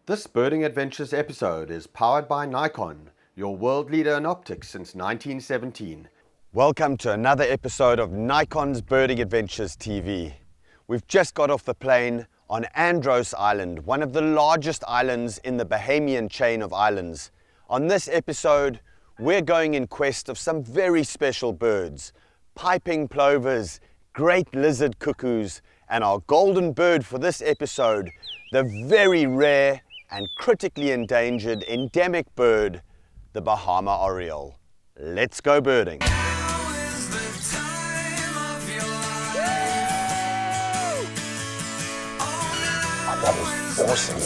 This Birding Adventures episode is powered by Nikon, your world leader in optics since 1917. Welcome to another episode of Nikon's Birding Adventures TV. We've just got off the plane on Andros Island, one of the largest islands in the Bahamian chain of islands. On this episode, we're going in quest of some very special birds, piping plovers, great lizard-cuckoos, and our golden bird for this episode, the very rare and critically endangered endemic bird, the Bahama Oriole. Let's go birding. Oh, that was awesome.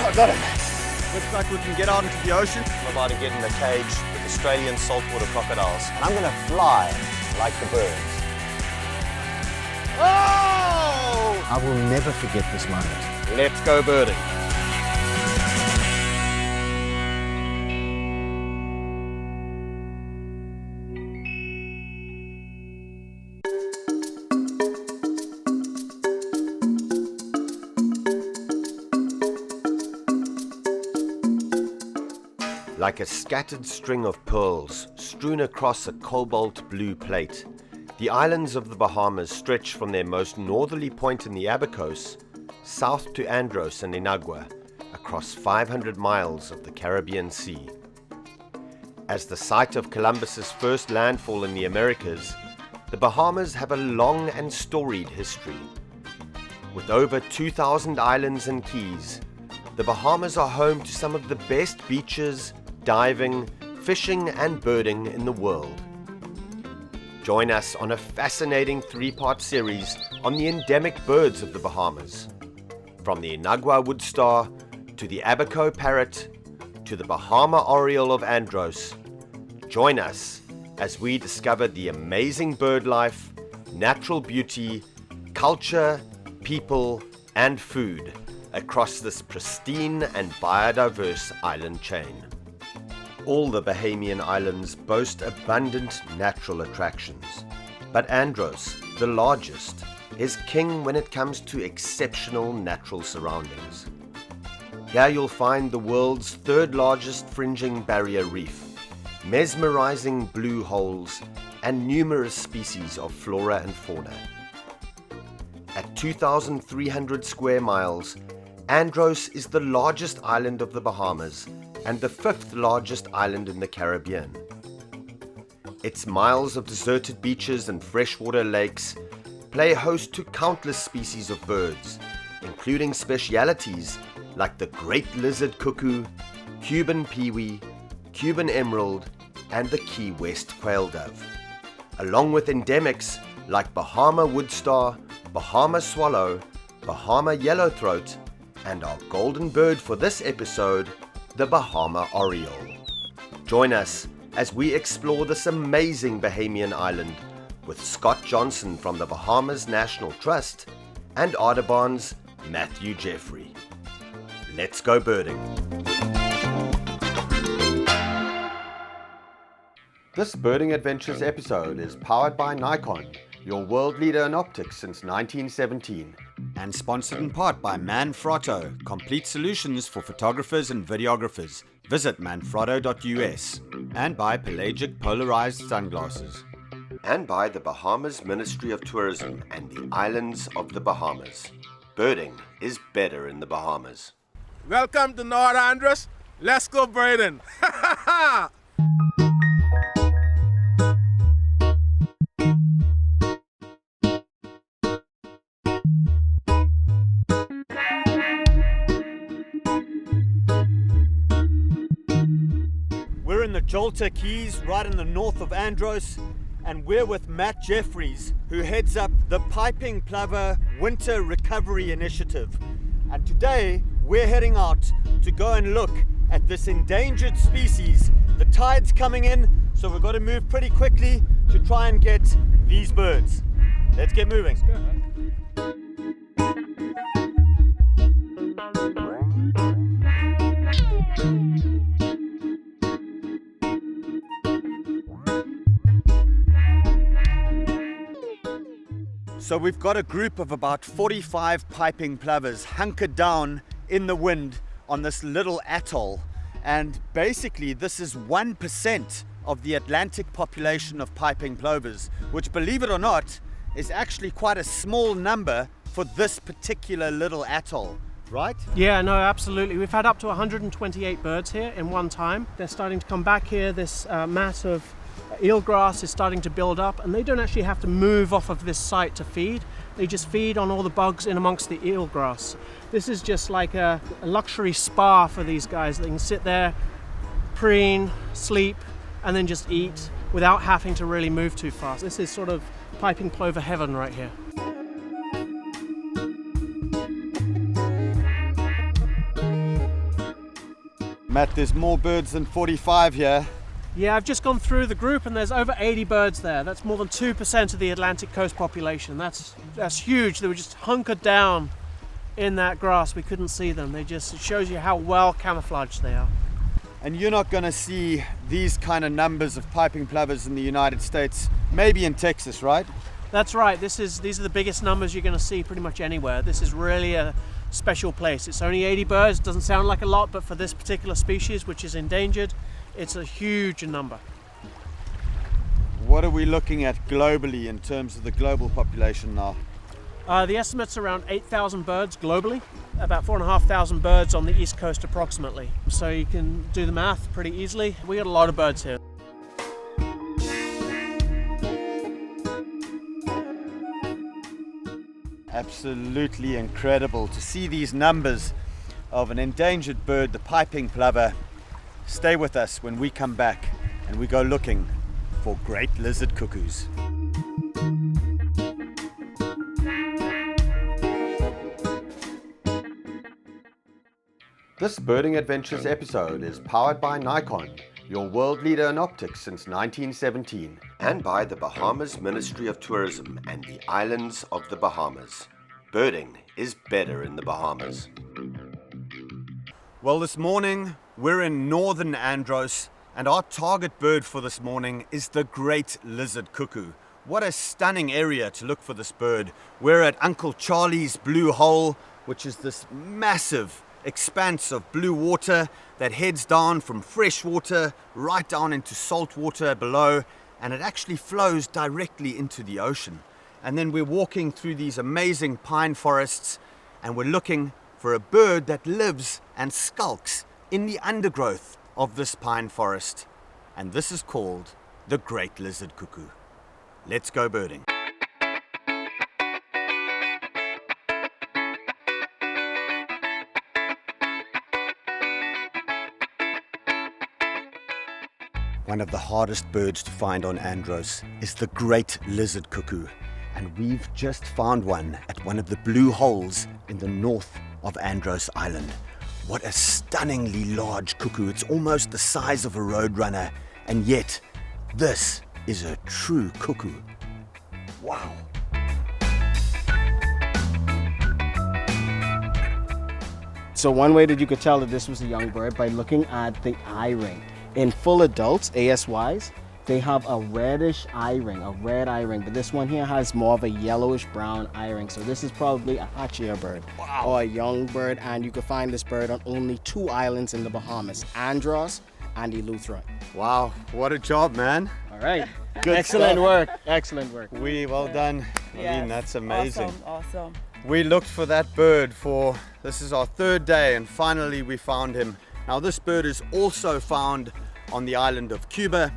I got it. Looks like we can get out into the ocean. I'm about to get in the cage with Australian saltwater crocodiles, and I'm going to fly like the birds. Oh! I will never forget this moment. Let's go birding. Like a scattered string of pearls strewn across a cobalt blue plate, the islands of the Bahamas stretch from their most northerly point in the Abacos south to Andros and Inagua, across 500 miles of the Caribbean Sea. As the site of Columbus's first landfall in the Americas, the Bahamas have a long and storied history. With over 2,000 islands and keys, the Bahamas are home to some of the best beaches, diving, fishing and birding in the world. Join us on a fascinating three-part series on the endemic birds of the Bahamas. From the Inagua woodstar, to the Abaco parrot, to the Bahama Oriole of Andros. Join us as we discover the amazing bird life, natural beauty, culture, people and food across this pristine and biodiverse island chain. All the Bahamian islands boast abundant natural attractions, but Andros, the largest, is king when it comes to exceptional natural surroundings. Here you'll find the world's third largest fringing barrier reef, mesmerizing blue holes, and numerous species of flora and fauna. At 2,300 square miles, Andros is the largest island of the Bahamas and the fifth largest island in the Caribbean. Its miles of deserted beaches and freshwater lakes play host to countless species of birds, including specialities like the great lizard-cuckoo, Cuban pewee, Cuban emerald, and the Key West quail dove, along with endemics like Bahama woodstar, Bahama swallow, Bahama yellowthroat, and our golden bird for this episode, the Bahama Oriole. Join us as we explore this amazing Bahamian island with Scott Johnson from the Bahamas National Trust and Audubon's Matthew Jeffrey. Let's go birding. This Birding Adventures episode is powered by Nikon, your world leader in optics since 1917. And sponsored in part by Manfrotto, complete solutions for photographers and videographers. Visit manfrotto.us. And by Pelagic Polarized Sunglasses. And by the Bahamas Ministry of Tourism and the Islands of the Bahamas. Birding is better in the Bahamas. Welcome to North Andros. Let's go birding. We're in the Jolta Keys, right in the north of Andros, and we're with Matt Jeffries, who heads up the Piping Plover Winter Recovery Initiative. And today, we're heading out to go and look at this endangered species. The tide's coming in, So we've got to move pretty quickly to try and get these birds. Let's get moving. So we've got a group of about 45 piping plovers hunkered down in the wind on this little atoll. And basically this is 1% of the Atlantic population of piping plovers, which, believe it or not, is actually quite a small number for this particular little atoll, right? Yeah, no, absolutely. We've had up to 128 birds here in one time. They're starting to come back here. This mat of eelgrass is starting to build up, and they don't actually have to move off of this site to feed. They just feed on all the bugs in amongst the eelgrass. This is just like a luxury spa for these guys. They can sit there, preen, sleep, and then just eat without having to really move too fast. This is sort of piping plover heaven right here. Matt, there's more birds than 45 here. Yeah, I've just gone through the group and there's over 80 birds there. That's more than 2% of the Atlantic coast population. That's huge. They were just hunkered down in that grass. We couldn't see them. It shows you how well camouflaged they are. And you're not going to see these kind of numbers of piping plovers in the United States, maybe in Texas, right? That's right. These are the biggest numbers you're going to see pretty much anywhere. This is really a special place. It's only 80 birds. Doesn't sound like a lot, but for this particular species, which is endangered, it's a huge number. What are we looking at globally in terms of the global population now? The estimate's around 8,000 birds globally, about 4,500 birds on the east coast approximately. So you can do the math pretty easily. We got a lot of birds here. Absolutely incredible to see these numbers of an endangered bird, the piping plover. Stay with us when we come back and we go looking for great lizard cuckoos. This Birding Adventures episode is powered by Nikon, your world leader in optics since 1917, and by the Bahamas Ministry of Tourism and the islands of the Bahamas. Birding is better in the Bahamas. Well, this morning we're in northern Andros, and our target bird for this morning is the great lizard-cuckoo. What a stunning area to look for this bird. We're at Uncle Charlie's Blue Hole, which is this massive expanse of blue water that heads down from fresh water right down into salt water below, and it actually flows directly into the ocean. And then we're walking through these amazing pine forests, and we're looking for a bird that lives and skulks in the undergrowth of this pine forest. And this is called the great lizard-cuckoo. Let's go birding. One of the hardest birds to find on Andros is the great lizard-cuckoo. And we've just found one at one of the blue holes in the north of Andros Island. What a stunningly large cuckoo. It's almost the size of a roadrunner, and yet this is a true cuckoo. Wow. So one way that you could tell that this was a young bird by looking at the eye ring. In full adults, ASYs, they have a reddish eye ring, a red eye ring, but this one here has more of a yellowish brown eye ring. So this is probably a hatchier bird or a young bird, and you can find this bird on only 2 islands in the Bahamas, Andros and Eleuthera. Wow, what a job, man. All right, Good excellent stuff. work, excellent work. Well done. Aline, that's amazing. Awesome. We looked for that bird this is our 3rd day, and finally we found him. Now this bird is also found on the island of Cuba,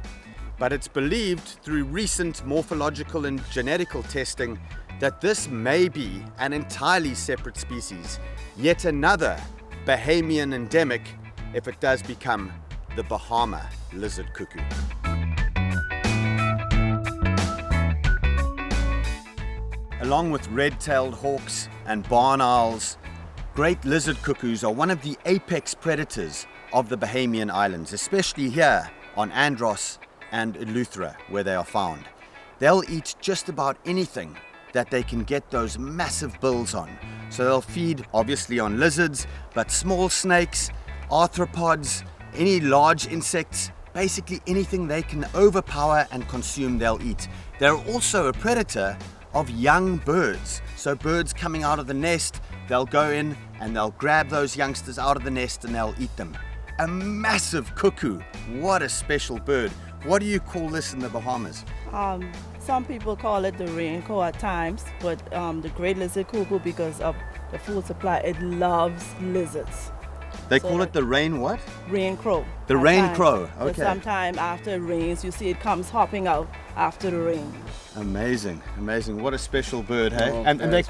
but it's believed through recent morphological and genetical testing that this may be an entirely separate species, yet another Bahamian endemic if it does become the Bahama lizard-cuckoo. Along with red-tailed hawks and barn owls, great lizard-cuckoos are one of the apex predators of the Bahamian Islands, especially here on Andros and Eleuthera, where they are found. They'll eat just about anything that they can get those massive bills on. So they'll feed obviously on lizards, but small snakes, arthropods, any large insects, basically anything they can overpower and consume, they'll eat. They're also a predator of young birds. So birds coming out of the nest, they'll go in and they'll grab those youngsters out of the nest and they'll eat them. A massive cuckoo. What a special bird. What do you call this in the Bahamas? Some people call it the raincoat at times, but the great lizard-cuckoo, because of the food supply, it loves lizards. They So call like- it the rain what? Rain crow. The at rain times. crow, But okay. sometime after it rains, you see it comes hopping out after the rain. Amazing, amazing. What a special bird, hey? Oh, And very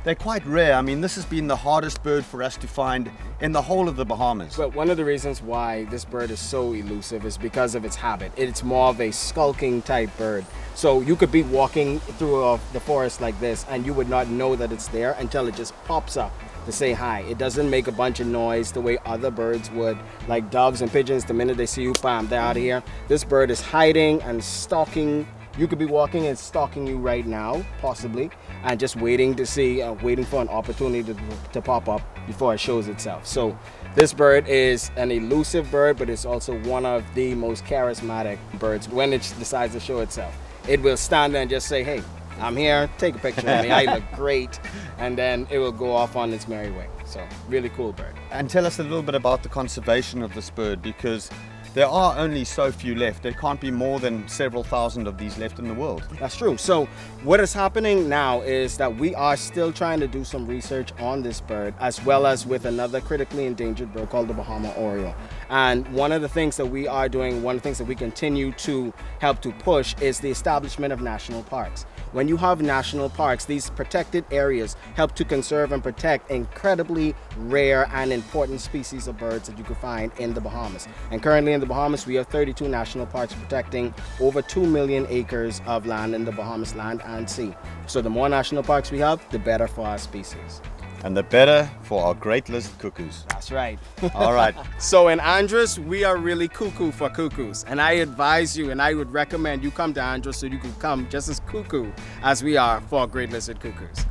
they're quite rare. I mean, this has been the hardest bird for us to find in the whole of the Bahamas. But one of the reasons why this bird is so elusive is because of its habit. It's more of a skulking type bird. So you could be walking through the forest like this and you would not know that it's there until it just pops up to say hi. It doesn't make a bunch of noise the way other birds would, like doves and pigeons. The minute they see you, bam, they're out of here. This bird is hiding and stalking. You could be walking and stalking you right now, possibly, and just waiting to see, waiting for an opportunity to pop up before it shows itself. So this bird is an elusive bird, but it's also one of the most charismatic birds when it decides to show itself. It will stand there and just say, hey, I'm here, take a picture of me, I look great, and then it will go off on its merry way. So really cool bird. And tell us a little bit about the conservation of this bird, because there are only so few left. There can't be more than several thousand of these left in the world. That's true. So what is happening now is that we are still trying to do some research on this bird, as well as with another critically endangered bird called the Bahama Oriole. And one of the things that we are doing, one of the things that we continue to help to push is the establishment of national parks. When you have national parks, these protected areas help to conserve and protect incredibly rare and important species of birds that you could find in the Bahamas. And currently in the Bahamas, we have 32 national parks protecting over 2 million acres of land in the Bahamas, land and sea. So the more national parks we have, the better for our species. And the better for our great lizard cuckoos. That's right. All right. So in Andros, we are really cuckoo for cuckoos. And I advise you and I would recommend you come to Andros so you can come just as cuckoo as we are for great lizard cuckoos.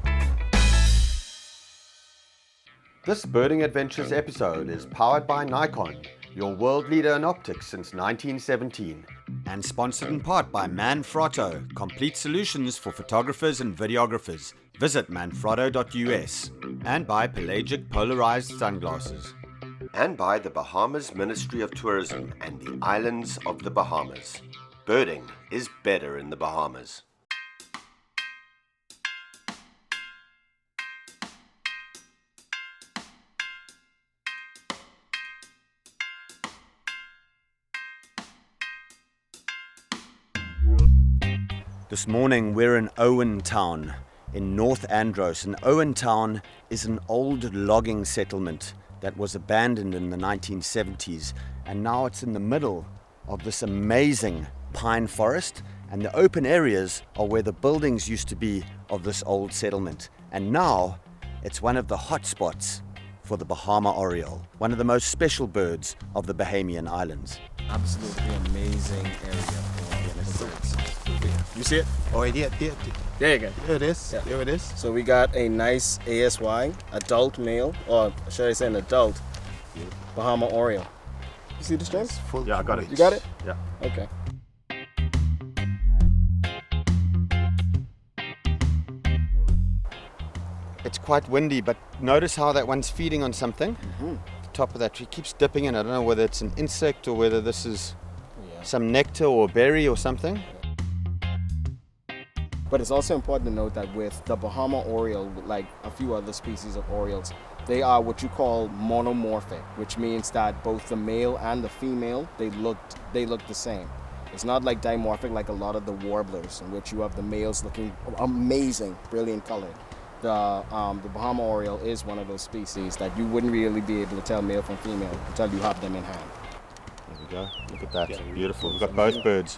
This Birding Adventures episode is powered by Nikon, your world leader in optics since 1917. And sponsored in part by Manfrotto, complete solutions for photographers and videographers. Visit manfrotto.us. And by Pelagic Polarized Sunglasses. And by the Bahamas Ministry of Tourism and the Islands of the Bahamas. Birding is better in the Bahamas. This morning we're in Owen Town in North Andros, and Owen Town is an old logging settlement that was abandoned in the 1970s, and now it's in the middle of this amazing pine forest, and the open areas are where the buildings used to be of this old settlement. And now it's one of the hot spots for the Bahama Oriole, one of the most special birds of the Bahamian Islands. Absolutely amazing area for birds. You see it? Oh, yeah. There you go. There it is. Yeah. There it is. So we got a nice ASY, adult male, or should I say an adult Bahama Oriole. You see this, James? Yeah, I got it. You got it? Yeah. Okay. It's quite windy, but notice how that one's feeding on something. The top of that tree keeps dipping in. I don't know whether it's an insect or whether this is some nectar or berry or something. But it's also important to note that with the Bahama Oriole, like a few other species of Orioles, they are what you call monomorphic, which means that both the male and the female, they look the same. It's not like dimorphic like a lot of the warblers, in which you have the males looking amazing, brilliant colored. The Bahama Oriole is one of those species that you wouldn't really be able to tell male from female until you have them in hand. There we go. Look at that. Beautiful. We've got both birds.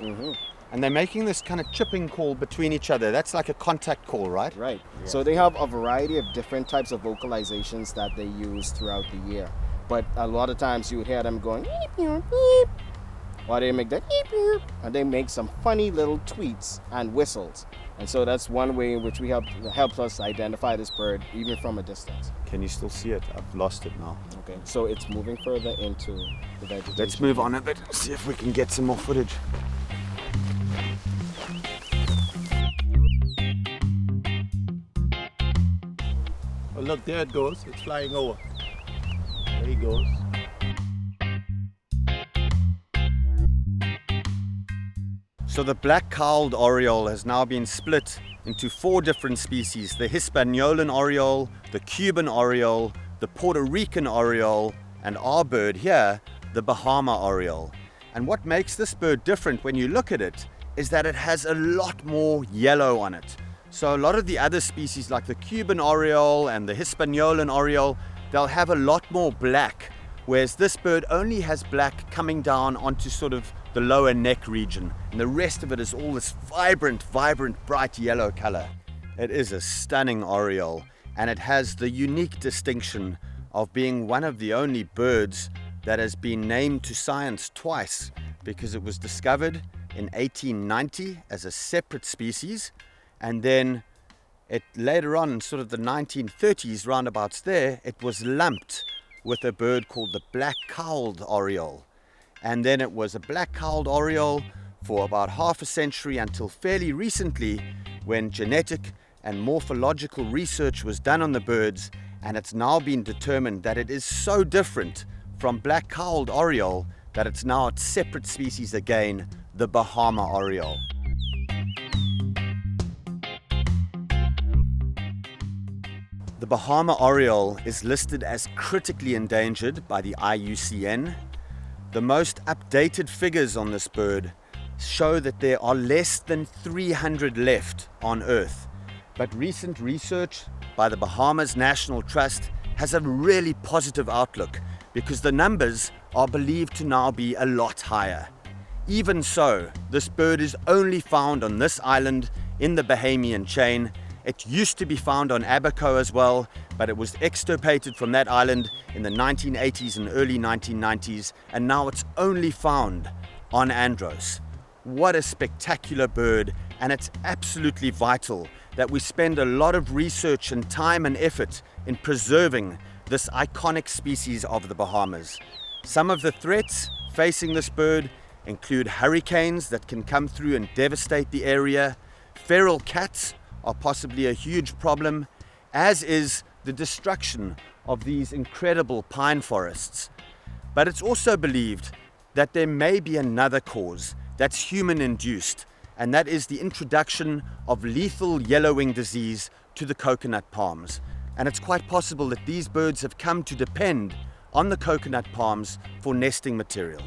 And they're making this kind of chipping call between each other. That's like a contact call, right? Right. So they have a variety of different types of vocalizations that they use throughout the year. But a lot of times you would hear them going beep, beep, beep. or they make that beep, beep, and they make some funny little tweets and whistles. And so that's one way in which helps us identify this bird even from a distance. Can you still see it? I've lost it now. Okay, so it's moving further into the vegetation. Let's move on a bit, see if we can get some more footage. Oh, look, there it goes. It's flying over. There he goes. So the black-cowled oriole has now been split into 4 different species: the Hispaniolan oriole, the Cuban oriole, the Puerto Rican oriole, and our bird here, the Bahama oriole. And what makes this bird different when you look at it is that it has a lot more yellow on it. So a lot of the other species like the Cuban oriole and the Hispaniolan oriole, they'll have a lot more black, whereas this bird only has black coming down onto sort of the lower neck region, and the rest of it is all this vibrant, bright yellow color. It is a stunning oriole, and it has the unique distinction of being one of the only birds that has been named to science twice, because it was discovered in 1890 as a separate species, and then it later on in sort of the 1930s roundabouts there, it was lumped with a bird called the black-cowled oriole. And then it was a black-cowled oriole for about half a century until fairly recently, when genetic and morphological research was done on the birds, and it's now been determined that it is so different from black-cowled oriole that it's now a separate species again, the Bahama oriole. The Bahama oriole is listed as critically endangered by the IUCN. The most updated figures on this bird show that there are less than 300 left on Earth. But recent research by the Bahamas National Trust has a really positive outlook, because the numbers are believed to now be a lot higher. Even so, this bird is only found on this island in the Bahamian chain. It used to be found on Abaco as well, but it was extirpated from that island in the 1980s and early 1990s, and now it's only found on Andros. What a spectacular bird, and it's absolutely vital that we spend a lot of research and time and effort in preserving this iconic species of the Bahamas. Some of the threats facing this bird include hurricanes that can come through and devastate the area. Feral cats are possibly a huge problem, as is the destruction of these incredible pine forests. But it's also believed that there may be another cause that's human-induced, and that is the introduction of lethal yellowing disease to the coconut palms. And it's quite possible that these birds have come to depend on the coconut palms for nesting material.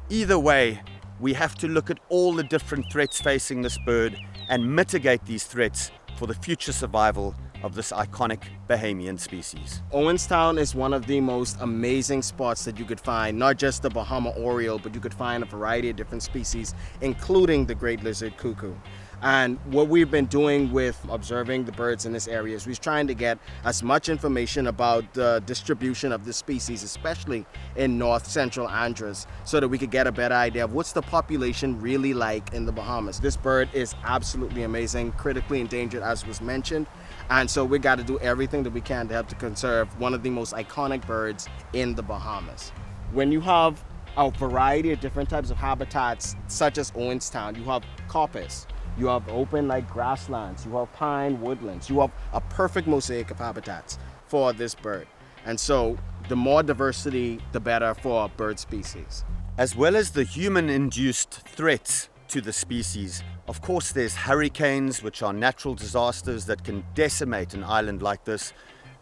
Either way, we have to look at all the different threats facing this bird and mitigate these threats for the future survival of this iconic Bahamian species. Owenstown is one of the most amazing spots that you could find, not just the Bahama Oriole, but you could find a variety of different species, including the great lizard-cuckoo. And what we've been doing with observing the birds in this area is we're trying to get as much information about the distribution of this species, especially in north central Andros, so that we could get a better idea of what's the population really like in the Bahamas. This bird is absolutely amazing, critically endangered as was mentioned, and so we got to do everything that we can to help to conserve one of the most iconic birds in the Bahamas. When you have a variety of different types of habitats, such as Owenstown, you have coppice, you have open like grasslands, you have pine woodlands, you have a perfect mosaic of habitats for this bird. And so the more diversity, the better for bird species. As well as the human-induced threats to the species, of course there's hurricanes, which are natural disasters that can decimate an island like this.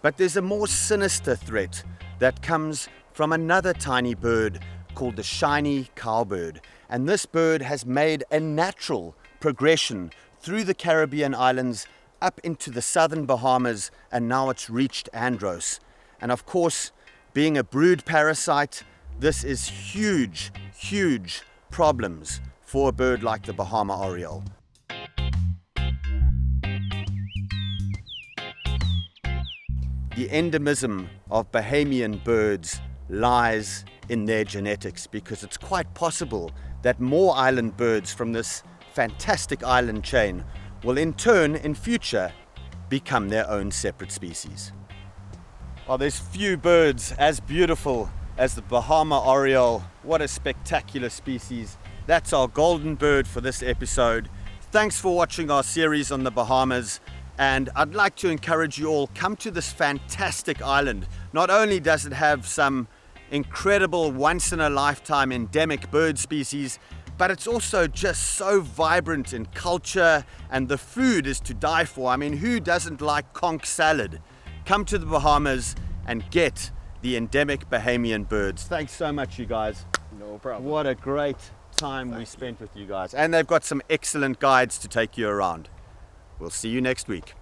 But there's a more sinister threat that comes from another tiny bird called the shiny cowbird. And this bird has made a natural progression through the Caribbean islands up into the southern Bahamas, and now it's reached Andros. And of course, being a brood parasite, this is huge problems for a bird like the Bahama Oriole. The endemism of Bahamian birds lies in their genetics, because it's quite possible that more island birds from this fantastic island chain will in turn in future become their own separate species. Oh, there's few birds as beautiful as the Bahama Oriole. What a spectacular species. That's our golden bird for this episode. Thanks for watching our series on the Bahamas, and I'd like to encourage you all, come to this fantastic island. Not only does it have some incredible once-in-a-lifetime endemic bird species, but it's also just so vibrant in culture, and the food is to die for. I mean, who doesn't like conch salad? Come to the Bahamas and get the endemic Bahamian birds. Thanks so much, you guys. No problem. What a great time we spent with you guys. And they've got some excellent guides to take you around. We'll see you next week.